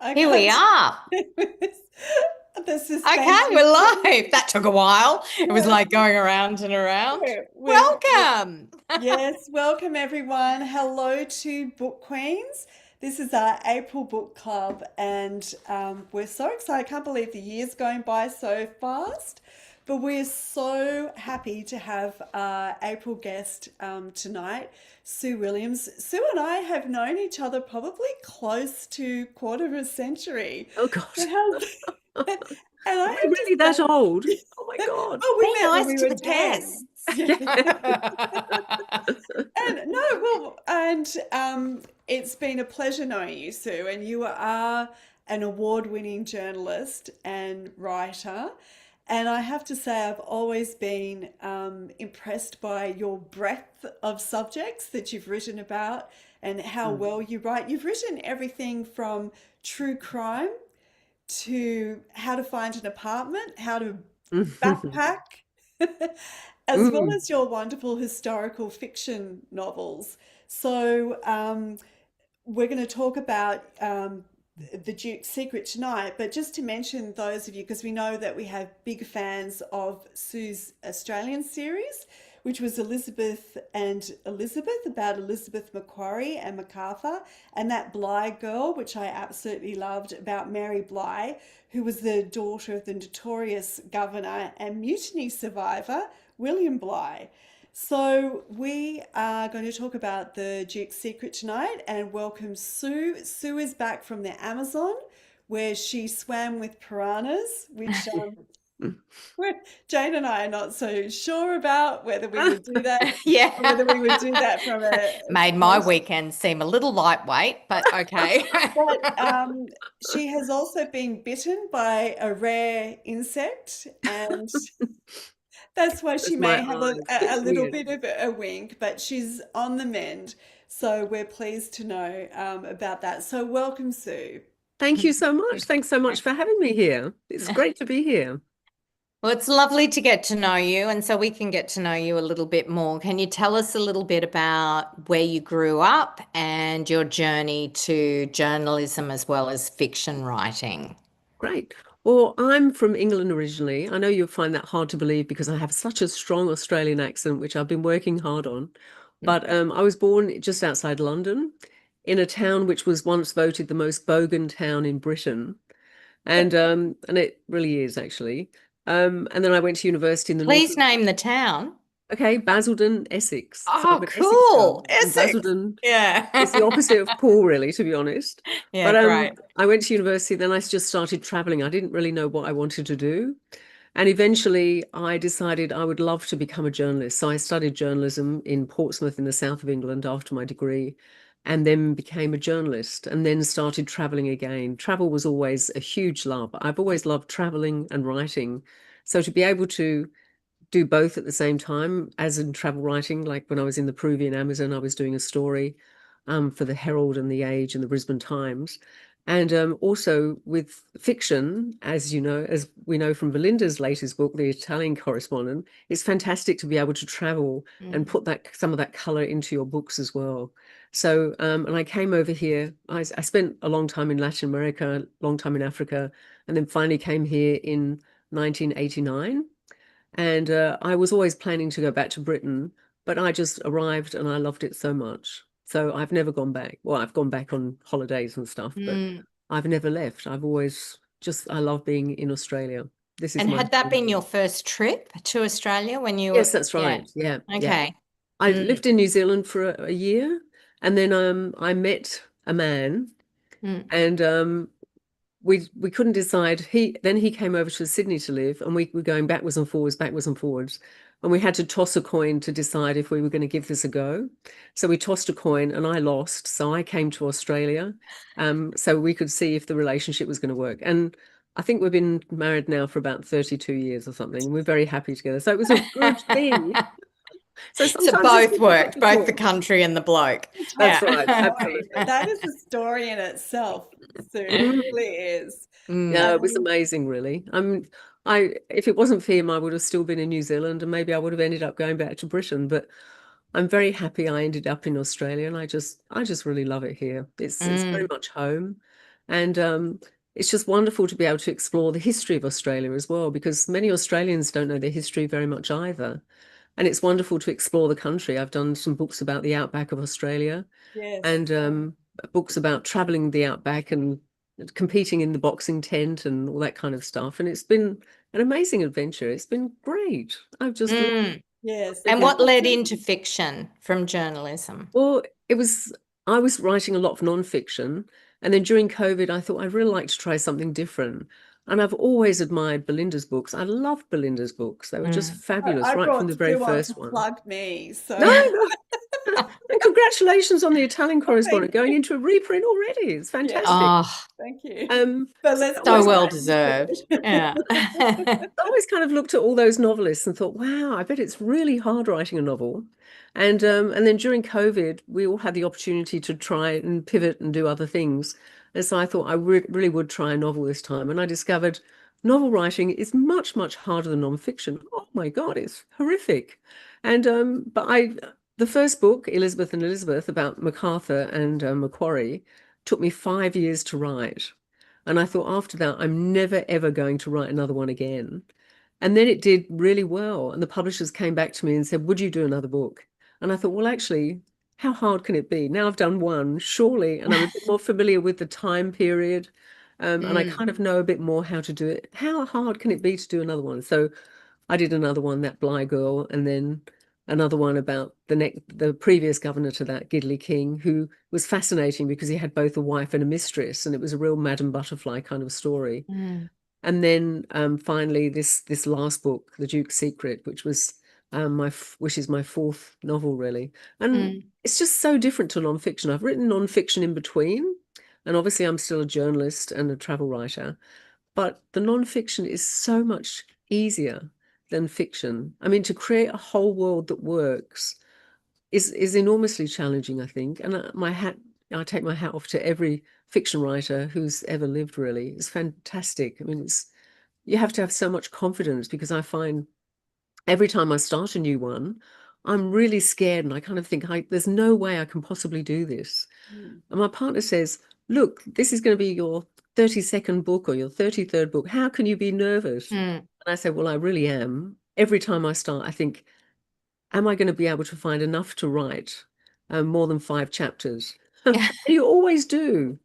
I Here we can't are. the Okay, suspense is we're killing live. That took a while. It was me. like going around and around. We're Welcome. yes, welcome everyone. Hello to Book Queens. This is our April book club, and we're so excited. I can't believe the year's going by so fast. But we're so happy to have our April guest tonight, Sue Williams. Sue and I have known each other probably close to quarter of a century. Oh God. So how's and I Are we have to really that old? say, Oh my God. oh, Be we met when nice we to were the 10. guests. Yeah. And no, well, and it's been a pleasure knowing you, Sue. And you are an award-winning journalist and writer. And I have to say, I've always been impressed by your breadth of subjects that you've written about and how well Mm. you write. You've written everything from true crime to how to find an apartment, how to backpack, as well Mm. as your wonderful historical fiction novels. So, we're going to talk about the Duke's Secret tonight, but just to mention those of you, because we know that we have big fans of Sue's Australian series, which was Elizabeth and Elizabeth, about Elizabeth Macquarie and MacArthur, and that Bligh girl, which I absolutely loved, about Mary Bligh, who was the daughter of the notorious governor and mutiny survivor, William Bligh. So we are going to talk about the Duke's Secret tonight and welcome Sue. Sue is back from the Amazon where she swam with piranhas, which Jane and I are not so sure about whether we would do that or Yeah. whether we would do that from a Made my weekend seem a little lightweight, but okay. but she has also been bitten by a rare insect, and that's why she That's my may have eyes. a It's little weird. bit of a wink, but she's on the mend. So we're pleased to know about that. So welcome, Sue. Thank you so much. Thanks so much for having me here. It's great to be here. Well, it's lovely to get to know you, and so we can get to know you a little bit more. Can you tell us a little bit about where you grew up and your journey to journalism as well as fiction writing? Great. Well, I'm from England originally. I know you'll find that hard to believe because I have such a strong Australian accent, which I've been working hard on. But I was born just outside London in a town which was once voted the most bogan town in Britain. And it really is actually. And then I went to university in the north Please of, name the town. okay, Basildon, Essex. So I'm Oh, an Essex cool. girl, and Essex. Basildon is the Yeah. opposite of Paul, really, to be honest. Yeah, But great. I went to university, then I just started traveling. I didn't really know what I wanted to do. And eventually I decided I would love to become a journalist. So I studied journalism in Portsmouth in the south of England after my degree, and then became a journalist and then started traveling again. Travel was always a huge love. I've always loved traveling and writing. So to be able to do both at the same time, as in travel writing, like when I was in the Peruvian Amazon, I was doing a story for the Herald and the Age and the Brisbane Times. And also with fiction, as you know, as we know from Belinda's latest book, The Italian Correspondent, it's fantastic to be able to travel and Mm. put that some of that color into your books as well. So, and I came over here. I spent a long time in Latin America, a long time in Africa, and then finally came here in 1989. And I was always planning to go back to Britain, but I just arrived and I loved it so much. So I've never gone back. Well, I've gone back on holidays and stuff, but Mm. I've never left. I've always just, I love being in Australia. This is And my had that been home. your first trip to Australia when you Yes, were, that's yeah. right. Yeah, yeah. Okay. I Mm. lived in New Zealand for a year, and then I met a man, Mm. and we couldn't decide. He came over to Sydney to live, and we were going backwards and forwards, and we had to toss a coin to decide if we were going to give this a go. So we tossed a coin, and I lost. So I came to Australia, so we could see if the relationship was going to work. And I think we've been married now for about 32 years or something. We're very happy together. So it was a good thing. So So sometimes it's both difficult worked, to both the talk. country and the bloke. It's That's half Yeah. the right. story, but Absolutely. that is a story in itself, Sue. It Mm. really is. Yeah, Mm. it was amazing, really. I if it wasn't for him, I would have still been in New Zealand, and maybe I would have ended up going back to Britain. But I'm very happy I ended up in Australia, and I just really love it here. It's very Mm. much home, And it's just wonderful to be able to explore the history of Australia as well, because many Australians don't know their history very much either. And it's wonderful to explore the country. I've done some books about the outback of Australia, Yes. and books about traveling the outback and competing in the boxing tent and all that kind of stuff. And it's been an amazing adventure. It's been great. I've just loved Mm. Yes. And every. what led into fiction from journalism? Well, I was writing a lot of nonfiction. And then during COVID, I thought I'd really like to try something different. And I've always admired Belinda's books. I love Belinda's books. They were just Mm. fabulous I right from brought the very Sue on to first one. plug me. No, So no. And congratulations on the Italian thank correspondent going you. into a reprint already. It's Yes. fantastic. Oh, Thank you. But So let's I go so always well right deserved. into it. Yeah. I always kind of looked at all those novelists and thought, wow, I bet it's really hard writing a novel. And then during COVID, we all had the opportunity to try and pivot and do other things. And so I thought I really would try a novel this time. And I discovered novel writing is much, much harder than nonfiction. Oh my God, it's horrific. And the first book, Elizabeth and Elizabeth, about MacArthur and Macquarie, took me 5 years to write. And I thought after that, I'm never, ever going to write another one again. And then it did really well. And the publishers came back to me and said, would you do another book? And I thought, well, actually, how hard can it be? Now I've done one, surely, and I'm a bit more familiar with the time period. And I Mm. kind of know a bit more how to do it. How hard can it be to do another one? So I did another one, That Bly Girl, and then another one about the previous governor to that, Gidley King, who was fascinating because he had both a wife and a mistress, and it was a real Madame Butterfly kind of story. Mm. And then finally, this last book, The Duke's Secret, which was which is my fourth novel, really. And Mm. it's just so different to nonfiction. I've written nonfiction in between, and obviously I'm still a journalist and a travel writer. But the nonfiction is so much easier than fiction. I mean, to create a whole world that works is enormously challenging, I think. And I take my hat off to every fiction writer who's ever lived, really. It's fantastic. I mean, you have to have so much confidence, because I find every time I start a new one, I'm really scared and I kind of think, there's no way I can possibly do this. Mm. And my partner says, look, this is going to be your 32nd book or your 33rd book. How can you be nervous? Mm. And I say, well, I really am. Every time I start, I think, am I going to be able to find enough to write more than 5 chapters? And you always do,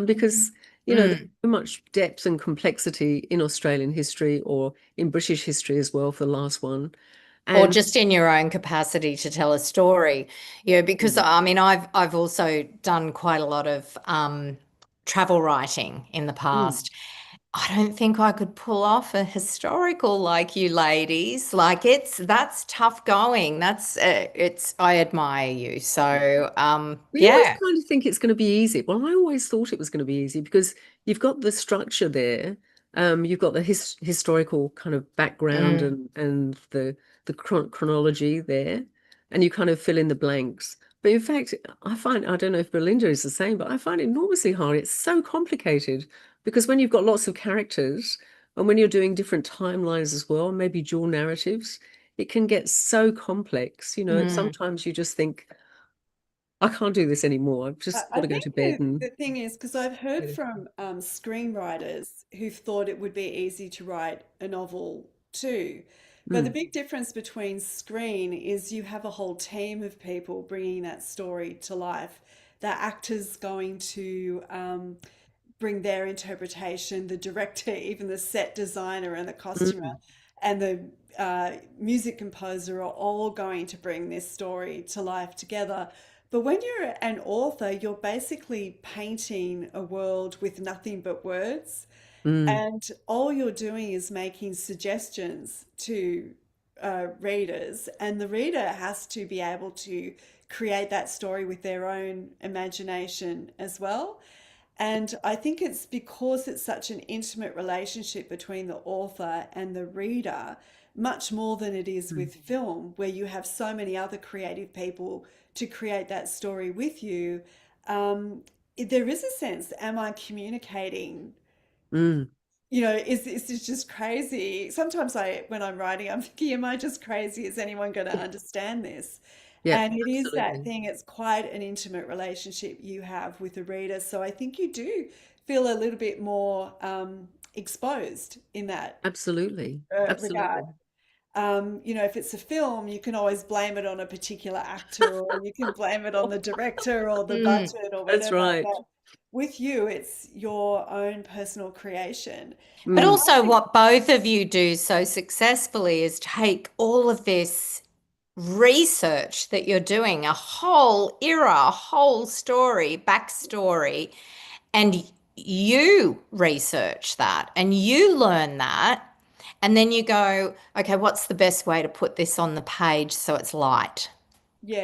because, there's Mm. so much depth and complexity in Australian history, or in British history as well for the last one. Or And just in your own capacity to tell a story. Because mm, I mean, I've also done quite a lot of travel writing in the mm, past. I don't think I could pull off a historical like you ladies. Like that's tough going. I admire you. So we always yeah. kind of think it's going to be easy. Well, I always thought it was going to be easy because you've got the structure there. You've got the historical kind of background Mm. and the chronology there, and you kind of fill in the blanks. But in fact, I don't know if Belinda is the same, but I find it enormously hard. It's so complicated because when you've got lots of characters and when you're doing different timelines as well, maybe dual narratives, it can get so complex. Mm. Sometimes you just think, I can't do this anymore. I've I just got I to go think to bed and the thing is, because I've heard from screenwriters who thought it would be easy to write a novel too. But the mm, big difference between screen is you have a whole team of people bringing that story to life. The actors going to bring their interpretation, the director, even the set designer and the costumer, mm, and the music composer are all going to bring this story to life together. But when you're an author, you're basically painting a world with nothing but words. mm, And all you're doing is making suggestions to readers, and the reader has to be able to create that story with their own imagination as well. And I think it's because it's such an intimate relationship between the author and the reader, much more than it is mm, with film, where you have so many other creative people to create that story with you. Um, there is a sense, am I communicating? mm. Is this just crazy? Sometimes when I'm writing, I'm thinking, am I just crazy? Is anyone going to understand this? Yeah, And it is that absolutely. thing, it's quite an intimate relationship you have with the reader. So I think you do feel a little bit more exposed in that Absolutely. regard. Absolutely. If it's a film, you can always blame it on a particular actor, or you can blame it on the director or the Mm. budget or That's whatever. right. But with you, it's your own personal creation. But And Mm. also, I, what both of you do so successfully is take all of this research that you're doing, a whole era, a whole story, backstory, and you research that and you learn that. And then you go, okay, what's the best way to put this on the page so it's light?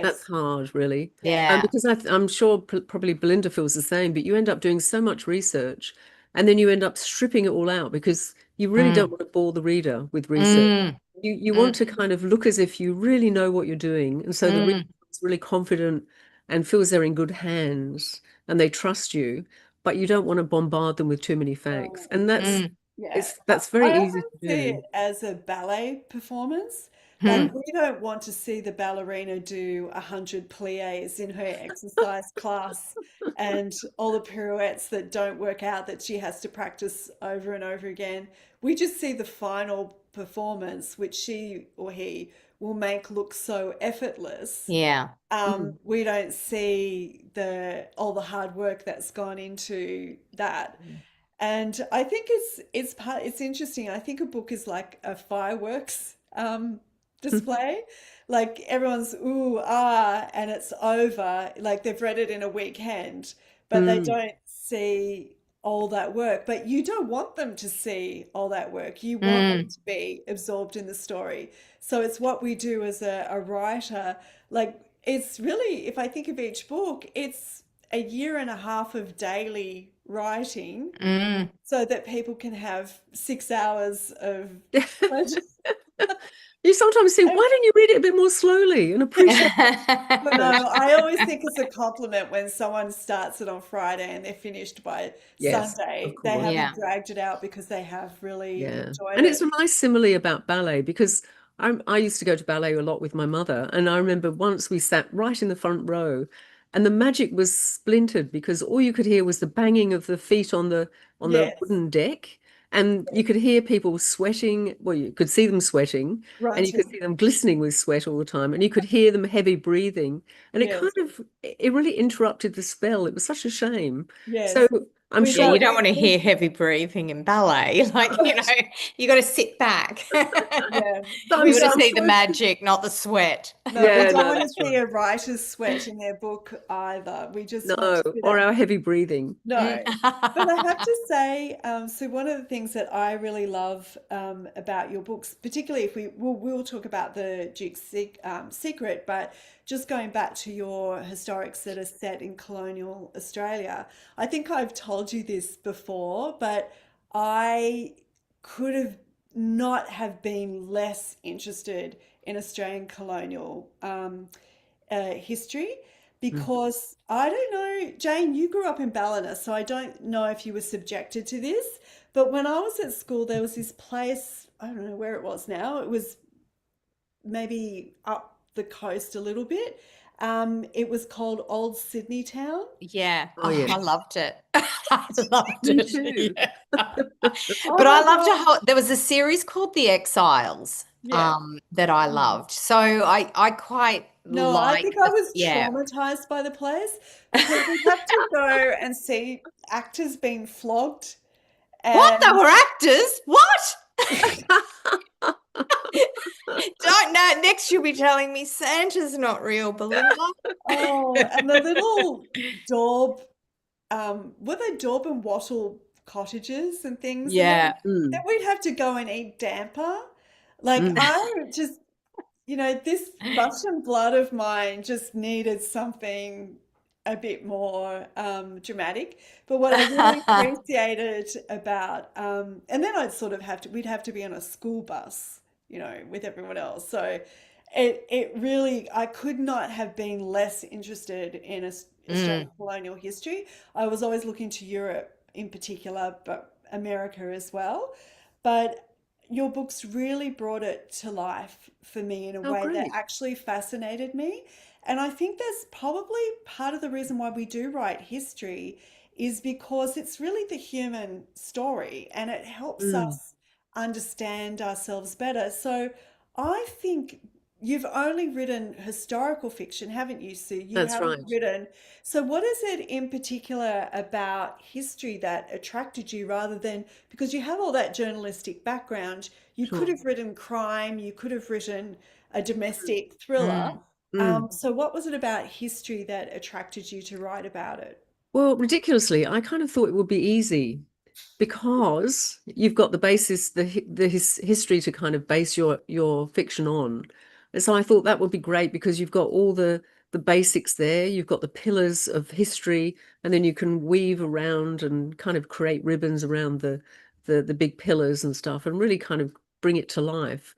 That's yes, hard, really. yeah, Yeah. Because I'm sure probably Belinda feels the same, but you end up doing so much research and then you end up stripping it all out because you really don't Mm, want to bore the reader with research. mm, You mm, want to kind of look as if you really know what you're doing. And so the reader mm, is really confident and feels they're in good hands and they trust you, but you don't want to bombard them with too many facts. oh, And mm, yeah. that's I very easy often to see do. it as a ballet performance. Like, mm. we don't want to see the ballerina do 100 pliés in her exercise class and all the pirouettes that don't work out that she has to practice over and over again. We just see the final performance, which she or he will make look so effortless. Yeah. Mm, We don't see the all the hard work that's gone into that. And I think it's interesting. I think a book is like a fireworks display. Like, everyone's ooh and it's over. Like, they've read it in a weekend, but they mm, don't see all that work. But you don't want them to see all that work. You want them Mm, to be absorbed in the story. So it's what we do as a writer. Like, it's really, if I think of each book, it's a year and a half of daily writing mm. so that people can have 6 hours of mm. pleasure. You sometimes think, why don't you read it a bit more slowly and appreciate But no, it? I always think it's a compliment when someone starts it on Friday and they're finished by Yes, of Sunday. They course. haven't Yeah. dragged it out because they have really Yeah. enjoyed And it's it. a nice simile about ballet because I used to go to ballet a lot with my mother. And I remember once we sat right in the front row and the magic was splintered because all you could hear was the banging of the feet on the Yes, wooden deck. And you could hear people sweating. Well, you could see them sweating and you could grunting. see them glistening with sweat all the time. And you could hear them heavy breathing. And Yes, it really interrupted the spell. It was such a shame. So yes. I'm We Yeah, sure you don't. don't want to hear heavy breathing in ballet. Like, you got to sit back. Yeah, so I'm we You got to so don't. see the magic, not the sweat. No, we Yeah, don't no, want to that's see right. a writer's sweat in their book either. We just want No, to see or that. our heavy breathing. No, but I have to say, so one of the things that I really love about your books, particularly if we'll talk about the Secret, but just going back to your historics that are set in colonial Australia, I think I've told you this before, but I could have not have been less interested in Australian colonial history Mm. because I don't know, Jane, you grew up in Ballina, so I don't know if you were subjected to this, but when I was at school, there was this place, I don't know where it was now, it was maybe up the coast a little bit. It was called Old Sydney Town. Yeah. Oh, Oh, I yes. loved it. I loved Me it. too. Yeah. Oh But I my loved a God. whole, there was a series called The Exiles, Yeah. that I Mm. loved. So I quite No, I like think I the, was yeah. traumatized by the place because we have to go and see actors being flogged What? They and were actors? What? Don't know. Next, you'll be telling me Santa's not real, Belinda. oh, and the little daub, were they daub and wattle cottages and things? And Yeah. then Mm, we'd have to go and eat damper. Like, mm. I just, this Russian blood of mine just needed something a bit more dramatic. But what I really appreciated about, and then we'd have to be on a school bus, with everyone else. So it really, I could not have been less interested in Australian Mm, colonial history. I was always looking to Europe in particular, but America as well. But your books really brought it to life for me in a Oh, way that great. actually fascinated me. And I think that's probably part of the reason why we do write history is because it's really the human story and it helps Mm, us understand ourselves better. So I think you've only written historical fiction, haven't you, Sue? You that's haven't right. written. So what is it in particular about history that attracted you rather than because you have all that journalistic background, you could Sure. have written crime, you could have written a domestic thriller. Mm, Mm. So what was it about history that attracted you to write about it? Well, ridiculously, I kind of thought it would be easy because you've got the basis, the history to kind of base your fiction on. And so I thought that would be great because you've got all the basics there. You've got the pillars of history, and then you can weave around and kind of create ribbons around the big pillars and stuff, and really kind of bring it to life.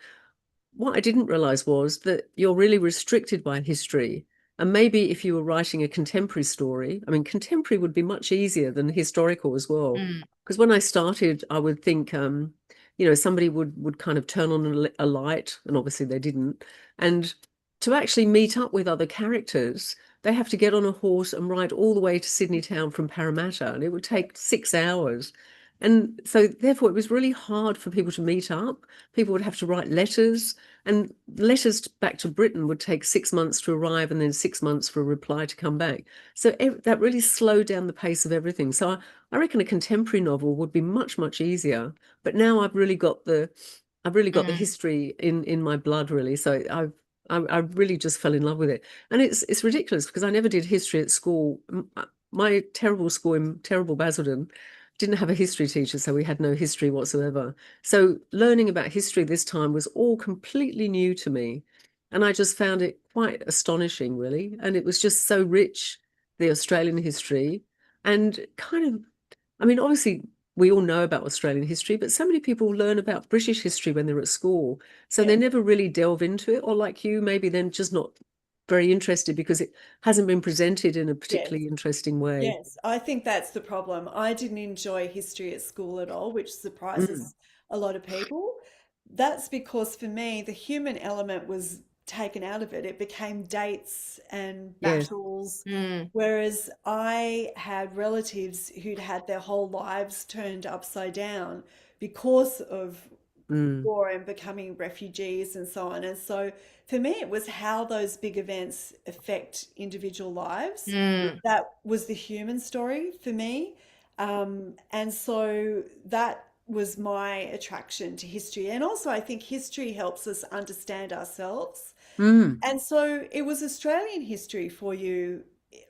What I didn't realize was that you're really restricted by history. And maybe if you were writing a contemporary story, I mean, contemporary would be much easier than historical as well. mm, Because when I started, I would think, somebody would kind of turn on a light, and obviously they didn't. And to actually meet up with other characters, they have to get on a horse and ride all the way to Sydney town from Parramatta, and it would take 6 hours. And so, therefore, it was really hard for people to meet up. People would have to write letters, and letters back to Britain would take 6 months to arrive and then 6 months for a reply to come back. So that really slowed down the pace of everything. So I reckon a contemporary novel would be much, much easier. But now I've really got the mm, history in my blood, really. So I really just fell in love with it. And it's ridiculous because I never did history at school. My terrible school in terrible Basildon didn't have a history teacher, so we had no history whatsoever. So learning about history this time was all completely new to me. And I just found it quite astonishing, really. And it was just so rich, the Australian history. And kind of, I mean, obviously, we all know about Australian history, but so many people learn about British history when they're at school. So they Yes, never really delve into it. Or like you, maybe then just not very interested because it hasn't been presented in a yes, particularly interesting way. yes. I think that's the problem. I didn't enjoy history at school at all, which Mm, surprises a lot of people. That's because for me, the human element was taken out of it. It became dates and yes. battles, mm, whereas I had relatives who'd had their whole lives turned upside down because of Mm, war and becoming refugees and so on. And so for me, it was how those big events affect individual lives. mm, That was the human story for me. And so that was my attraction to history. And also, I think history helps us understand ourselves. mm, And so it was Australian history for you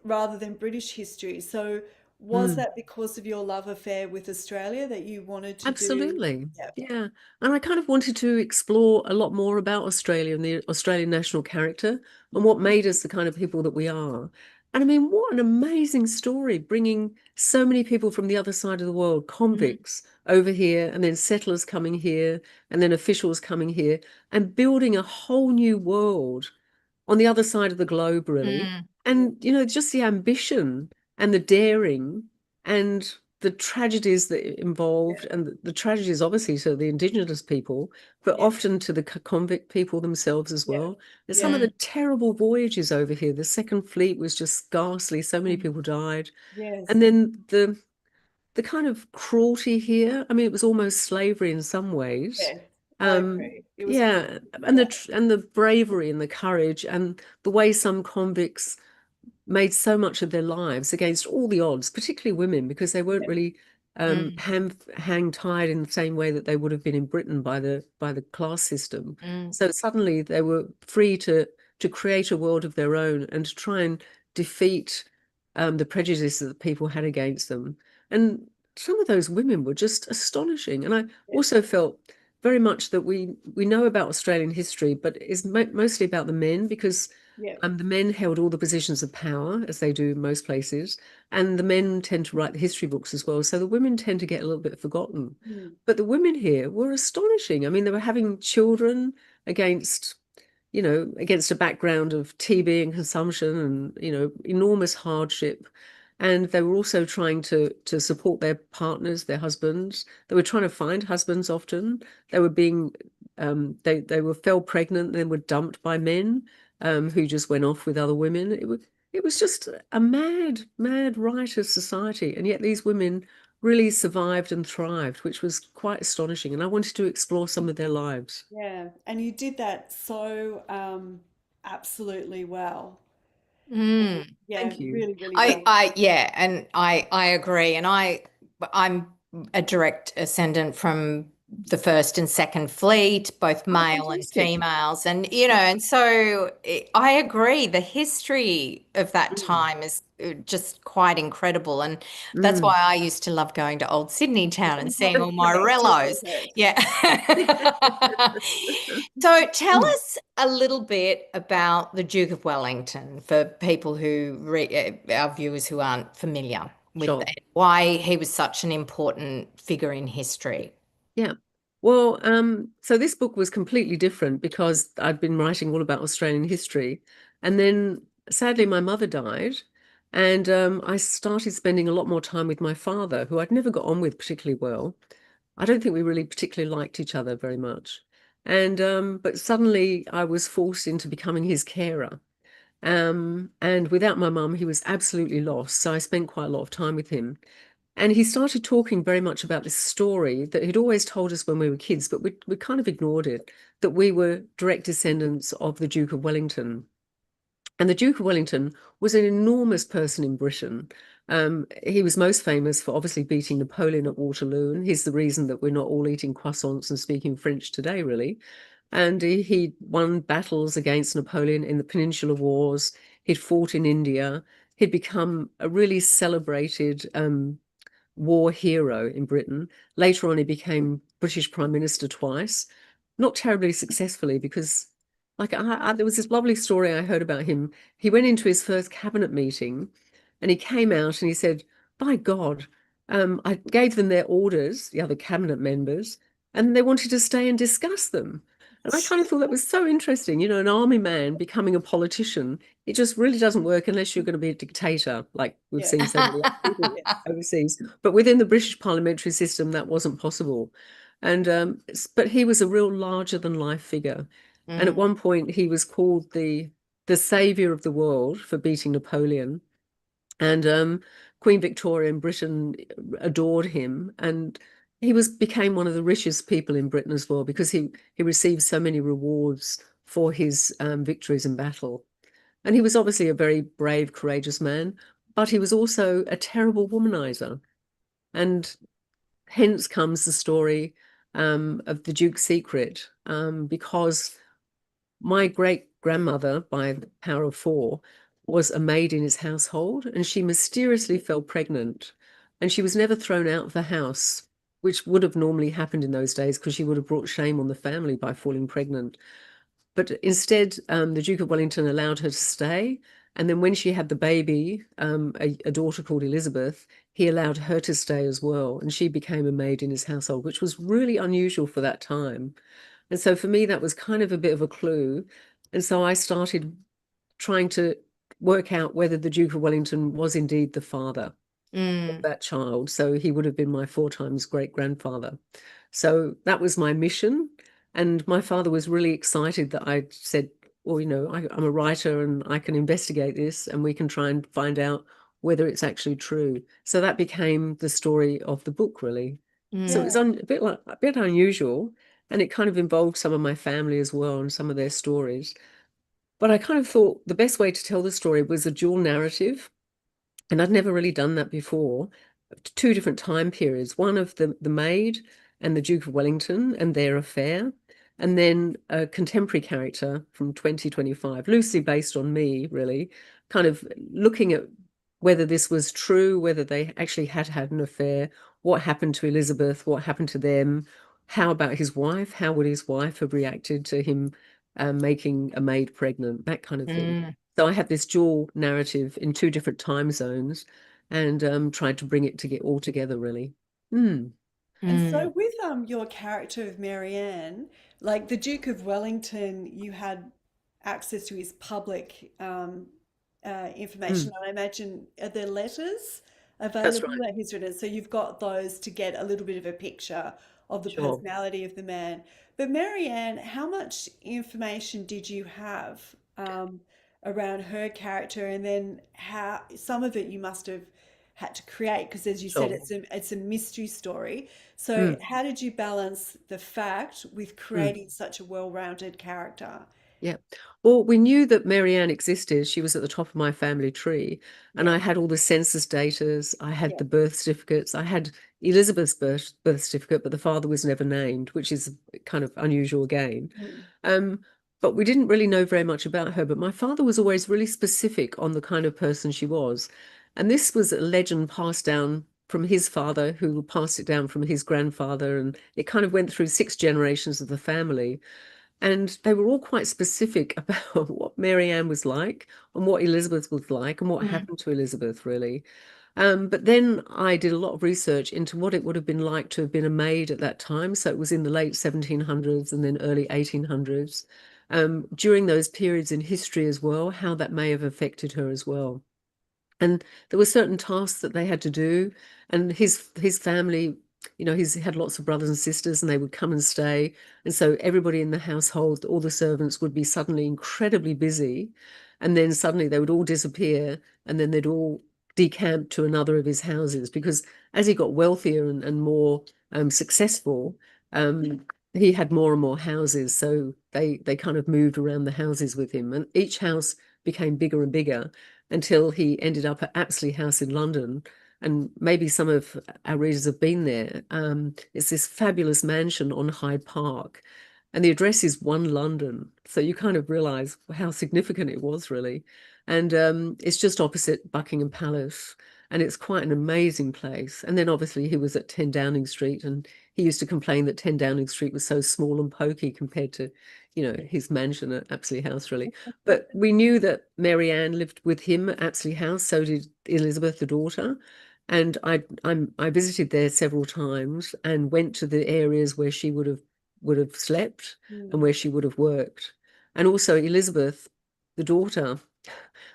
rather than British history. So was mm. that because of your love affair with Australia that you wanted to do? Absolutely. Yeah. Yeah. And I kind of wanted to explore a lot more about Australia and the Australian national character and what made us the kind of people that we are. And I mean, what an amazing story bringing so many people from the other side of the world, mm, convicts over here, and then settlers coming here, and then officials coming here, and building a whole new world on the other side of the globe, really. mm, And, just the ambition and the daring and the tragedies that it involved, and the tragedies, obviously, to the Indigenous people, but Yeah. often to the convict people themselves as Yeah. well. And some Yeah. of the mm, terrible voyages over here, the Second Fleet was just ghastly. So many Mm. people died. And Yes. then the kind of cruelty here, I mean, it was almost slavery in some ways. Yes. I agree. It was cruel. Yeah, and Yeah. the bravery and the courage and the way some convicts made so much of their lives against all the odds, particularly women, because they weren't Yeah. really mm, hang tied in the same way that they would have been in Britain by the class system. mm, So suddenly they were free to create a world of their own and to try and defeat the prejudices that people had against them. And some of those women were just astonishing. And I Yes. also felt very much that we know about Australian history, but it's mostly about the men because Yeah. the men held all the positions of power, as they do in most places, and the men tend to write the history books as well. So the women tend to get a little bit forgotten. Mm. But the women here were astonishing. I mean, they were having children against, against a background of TB and consumption and, enormous hardship. And they were also trying to support their partners, their husbands. They were trying to find husbands often. They were being, they were fell pregnant, then were dumped by men. who just went off with other women. It was just a mad, mad writer's society. And yet these women really survived and thrived, which was quite astonishing. And I wanted to explore some of their lives. Yeah, and you did that so absolutely well. Mm. Yeah, Thank you. really, really well. Yeah, and I agree. And I'm a direct ascendant from the first and second fleet, both Oh, male and fantastic. females. And, and so I agree. The history of that Mm, time is just quite incredible. And that's mm. why I used to love going to Old Sydney town and seeing all my Fantastic, rellos. wasn't it? Yeah. So tell us a little bit about the Duke of Wellington for people our viewers who aren't familiar with Sure. why he was such an important figure in history. Yeah. Well, so this book was completely different because I'd been writing all about Australian history. And then sadly, my mother died. And I started spending a lot more time with my father, who I'd never got on with particularly well. I don't think we really particularly liked each other very much. And but suddenly I was forced into becoming his carer. And without my mum, he was absolutely lost. So I spent quite a lot of time with him. And he started talking very much about this story that he'd always told us when we were kids, but we kind of ignored it, that we were direct descendants of the Duke of Wellington. And the Duke of Wellington was an enormous person in Britain. He was most famous for obviously beating Napoleon at Waterloo, and he's the reason that we're not all eating croissants and speaking French today, really. And he won battles against Napoleon in the Peninsular Wars. He'd fought in India. He'd become a really celebrated war hero in Britain. Later on, he became British Prime Minister twice, not terribly successfully because, like, there was this lovely story I heard about him. He went into his first cabinet meeting and he came out and he said, "By God, I gave them their orders, the other cabinet members, and they wanted to stay and discuss them." And I kind of thought that was so interesting, an army man becoming a politician. It just really doesn't work unless you're going to be a dictator, like we've Yeah, seen so many other people yeah, overseas. But within the British parliamentary system, that wasn't possible. And but he was a real larger than life figure. And at Mm, one point, he was called the savior of the world for beating Napoleon. And Queen Victoria in Britain adored him, and he became one of the richest people in Britain as well because he received so many rewards for his victories in battle. And he was obviously a very brave, courageous man, but he was also a terrible womanizer. And hence comes the story of the Duke's secret, because my great grandmother, by the power of four, was a maid in his household, and she mysteriously fell pregnant. And she was never thrown out of the house, which would have normally happened in those days because she would have brought shame on the family by falling pregnant. But instead, the Duke of Wellington allowed her to stay. And then when she had the baby, a daughter called Elizabeth, he allowed her to stay as well. And she became a maid in his household, which was really unusual for that time. And so for me, that was kind of a bit of a clue. And so I started trying to work out whether the Duke of Wellington was indeed the father of mm, that child. So he would have been my 4 times great grandfather. So that was my mission. And my father was really excited that I said, well, I'm a writer and I can investigate this and we can try and find out whether it's actually true. So that became the story of the book, really. So it mm, was a bit unusual, and it kind of involved some of my family as well and some of their stories. But I kind of thought the best way to tell the story was a dual narrative, and I'd never really done that before. Two different time periods, one of the maid and the Duke of Wellington and their affair, and then a contemporary character from 2025, loosely based on me, really, kind of looking at whether this was true, whether they actually had an affair, what happened to Elizabeth, what happened to them, how about his wife, how would his wife have reacted to him making a maid pregnant, that kind of thing. mm, So I had this dual narrative in two different time zones and tried to bring it to get all together, really. Mm, and so mm, with your character of Marianne, like the Duke of Wellington, you had access to his public information, mm, and I imagine are there letters that's available right. that he's written? So you've got those to get a little bit of a picture of the Sure. personality of the man. But Marianne, how much information did you have around her character, and then how some of it you must have had to create because, as you said, Sure. it's a mystery story. So, Mm, how did you balance the fact with mm. creating such a well-rounded character? Yeah. Well, we knew that Mary Ann existed. She was at the top of my family tree. And Yeah, I had all the census datas. I had yeah, the birth certificates. I had Elizabeth's birth certificate, but the father was never named, which is kind of unusual again. mm, Um, but we didn't really know very much about her. But my father was always really specific on the kind of person she was. And this was a legend passed down from his father, who passed it down from his grandfather. And it kind of went through 6 generations of the family. And they were all quite specific about what Mary Ann was like and what Elizabeth was like and what Mm. happened to Elizabeth, really. But then I did a lot of research into what it would have been like to have been a maid at that time. So it was in the late 1700s and then early 1800s. During those periods in history as well, how that may have affected her as well. And there were certain tasks that they had to do, and his family, he's had lots of brothers and sisters, and they would come and stay, and so everybody in the household, all the servants, would be suddenly incredibly busy, and then suddenly they would all disappear, and then they'd all decamp to another of his houses, because as he got wealthier and more successful, he had more and more houses, so they kind of moved around the houses with him, and each house became bigger and bigger until he ended up at Apsley House in London. And maybe some of our readers have been there. It's this fabulous mansion on Hyde Park, and the address is 1 London. So you kind of realize how significant it was, really. And it's just opposite Buckingham Palace. And it's quite an amazing place. And then obviously he was at 10 Downing Street, and he used to complain that 10 Downing Street was so small and pokey compared to, his mansion at Apsley House, really. But we knew that Mary Ann lived with him at Apsley House, so did Elizabeth, the daughter. And I visited there several times and went to the areas where she would have slept and mm, where she would have worked. And also Elizabeth, the daughter,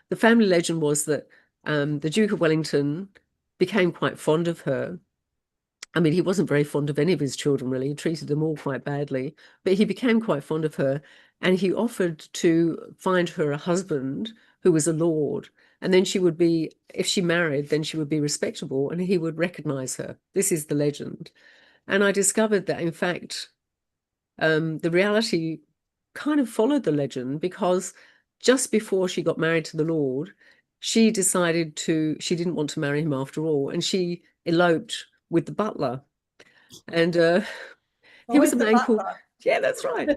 the family legend was that the Duke of Wellington became quite fond of her. I mean, he wasn't very fond of any of his children, really. He treated them all quite badly, but he became quite fond of her, and he offered to find her a husband who was a lord. And then she would be, if she married, then she would be respectable and he would recognize her. This is the legend. And I discovered that, in fact, the reality kind of followed the legend, because just before she got married to the Lord, she decided she didn't want to marry him after all, and she eloped with the butler. And he was always a the man called, butler. yeah, that's right.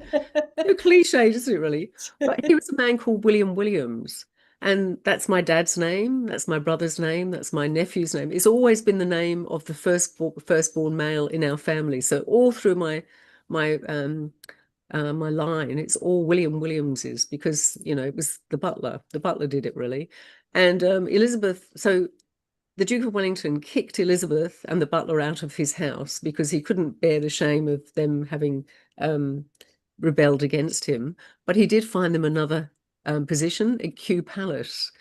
So cliche, isn't it, really? But he was a man called William Williams. And that's my dad's name. That's my brother's name. That's my nephew's name. It's always been the name of the firstborn male in our family. So all through my line, it's all William Williamses, because, it was the butler. The butler did it, really. And Elizabeth, so the Duke of Wellington kicked Elizabeth and the butler out of his house because he couldn't bear the shame of them having rebelled against him. But he did find them another position at Kew Palace.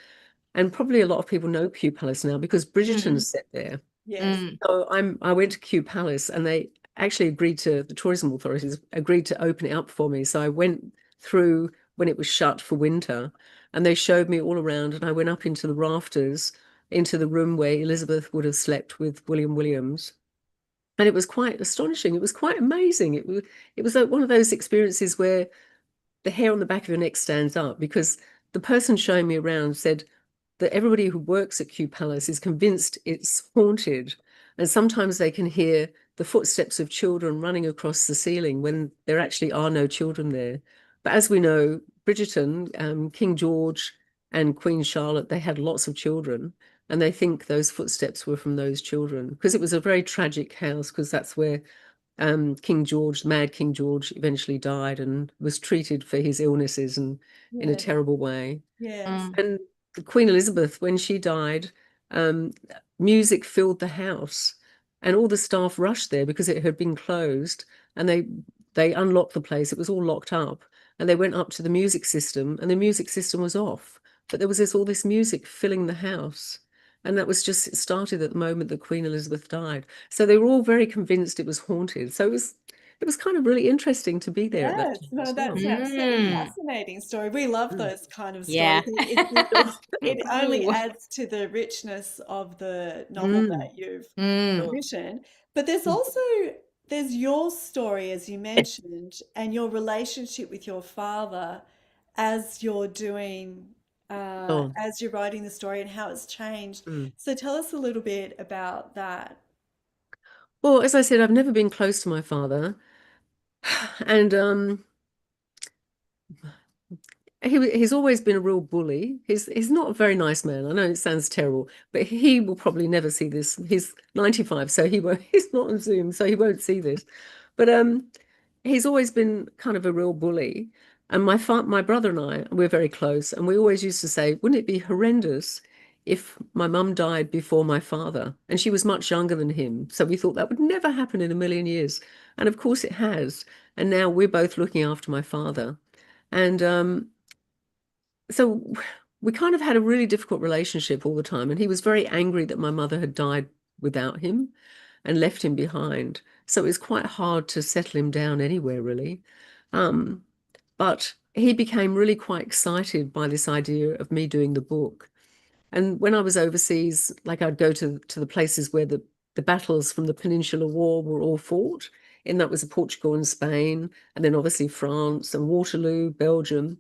And probably a lot of people know Kew Palace now because Mm. Bridgerton's set there. Yes. Mm. So I went to Kew Palace, and they actually the tourism authorities agreed to open it up for me. So I went through when it was shut for winter, and they showed me all around, and I went up into the rafters, into the room where Elizabeth would have slept with William Williams. And it was quite astonishing. It was quite amazing. It was like one of those experiences where the hair on the back of your neck stands up, because the person showing me around said that everybody who works at Kew Palace is convinced it's haunted. And sometimes they can hear the footsteps of children running across the ceiling when there actually are no children there. But as we know, Bridgerton, King George and Queen Charlotte, they had lots of children. And they think those footsteps were from those children, because it was a very tragic house, because that's where King George, mad King George, eventually died and was treated for his illnesses and in a Yes. terrible way. Yes. Mm. And Queen Elizabeth, when she died, um, music filled the house, and all the staff rushed there because it had been closed, and they unlocked the place. It was all locked up, and they went up to the music system, and the music system was off. But there was all this music filling the house. And that was just, it started at the moment that Queen Elizabeth died. So they were all very convinced it was haunted. So it was kind of really interesting to be there at that Yes, time no, as that's well. an absolutely Mm, fascinating story. We love Mm. those kind of stories. yeah. It only Ooh. adds to the richness of the novel Mm. that you've Mm. Sure. written. But there's Mm. also there's your story, as you mentioned, and your relationship with your father as you're doing Oh. as you're writing the story and how it's changed. Mm. So tell us a little bit about that. Well, as I said, I've never been close to my father, and he's always been a real bully. He's not a very nice man. I know it sounds terrible, but he will probably never see this. He's 95, so he won't. He's not on Zoom, so he won't see this. But he's always been kind of a real bully. And my brother and I, we're very close, and we always used to say, wouldn't it be horrendous if my mum died before my father? And she was much younger than him, so we thought that would never happen in a million years. And of course it has. And now we're both looking after my father. And so we kind of had a really difficult relationship all the time. And he was very angry that my mother had died without him and left him behind. So it was quite hard to settle him down anywhere, really. Um, but he became really quite excited by this idea of me doing the book. And when I was overseas, like I'd go to the places where the battles from the Peninsular War were all fought, and that was Portugal and Spain, and then obviously France and Waterloo, Belgium.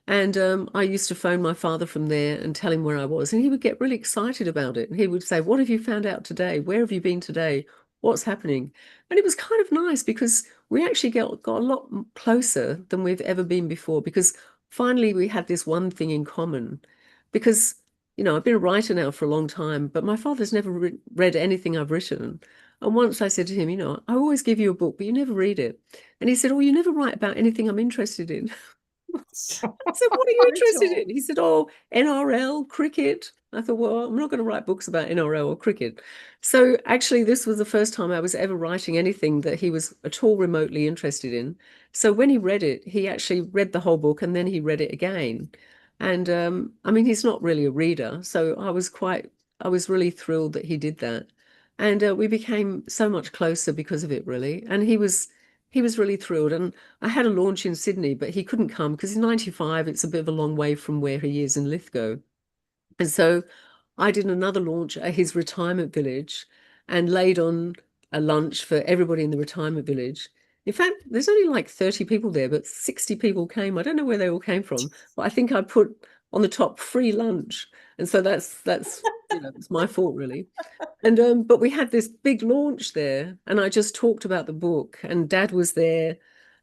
And I used to phone my father from there and tell him where I was, and he would get really excited about it. And he would say, "What have you found out today? Where have you been today? What's happening?" And it was kind of nice because we actually got a lot closer than we've ever been before because finally we had this one thing in common. Because I've been a writer now for a long time, but my father's never read anything I've written. And once I said to him, I always give you a book, but you never read it. And he said, "Oh, you never write about anything I'm interested in." I said, "What are you interested Brutal. in?" He said, "Oh, NRL, cricket." I thought, "Well, I'm not going to write books about NRL or cricket." So actually, this was the first time I was ever writing anything that he was at all remotely interested in. So when he read it, he actually read the whole book and then he read it again. And I mean, he's not really a reader. So I was really thrilled that he did that. And we became so much closer because of it, really. And he was really thrilled. And I had a launch in Sydney, but he couldn't come because he's 95. It's a bit of a long way from where he is in Lithgow. And so I did another launch at his retirement village and laid on a lunch for everybody in the retirement village. In fact, there's only like 30 people there, but 60 people came. I don't know where they all came from, but I think I put on the top free lunch. And so that's it's my fault really. And but we had this big launch there, and I just talked about the book, and Dad was there,